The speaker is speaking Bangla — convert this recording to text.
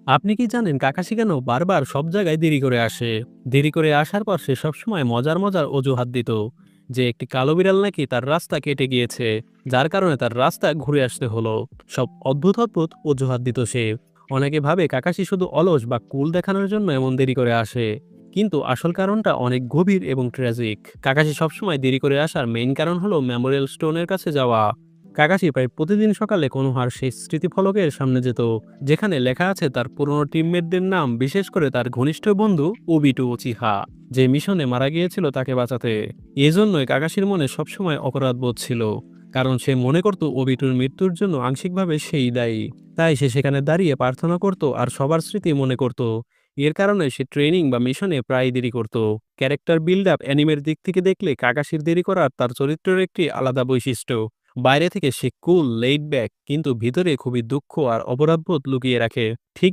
আপনি কি জানেন কাকাশি কেন বারবার সব জায়গায় দেরি করে আসে? দেরি করে আসার পর সে সবসময় মজার অজুহাত দিত যে একটি কালো বিড়াল নাকি তার রাস্তা কেটে গিয়েছে, যার কারণে তার রাস্তা ঘুরে আসতে হলো। সব অদ্ভুত অজুহাত দিত সে। অনেকে ভাবে কাকাশি শুধু অলস বা কুল দেখানোর জন্য এমন দেরি করে আসে, কিন্তু আসল কারণটা অনেক গভীর এবং ট্র্যাজিক। কাকাশি সবসময় দেরি করে আসার মেইন কারণ হলো মেমোরিয়াল স্টোনের কাছে যাওয়া। কাকাশি প্রায় প্রতিদিন সকালে কোনোহার সেই স্মৃতিফলকের সামনে যেত, যেখানে লেখা আছে তার পুরনো টিমমেটদের নাম, বিশেষ করে তার ঘনিষ্ঠ বন্ধু ওবিটো উচিহা, যে মিশনে মারা গিয়েছিল তাকে বাঁচাতে। এজন্যই কাকাশির মনে সবসময় অপরাধ বোধ ছিল, কারণ সে মনে করত ওবিটোর মৃত্যুর জন্য আংশিকভাবে সেই দায়ী। তাই সে সেখানে দাঁড়িয়ে প্রার্থনা করত আর সবার স্মৃতি মনে করত। এর কারণে সে ট্রেনিং বা মিশনে প্রায় দেরি করত। ক্যারেক্টার বিল্ড আপ অ্যানিমের দিক থেকে দেখলে কাকাশির দেরি করার তার চরিত্রের একটি আলাদা বৈশিষ্ট্য। বাইরে থেকে সে কুল, লেইড ব্যাক, কিন্তু ভিতরে খুবই দুঃখ আর অপরাধবোধ লুকিয়ে রাখে। ঠিক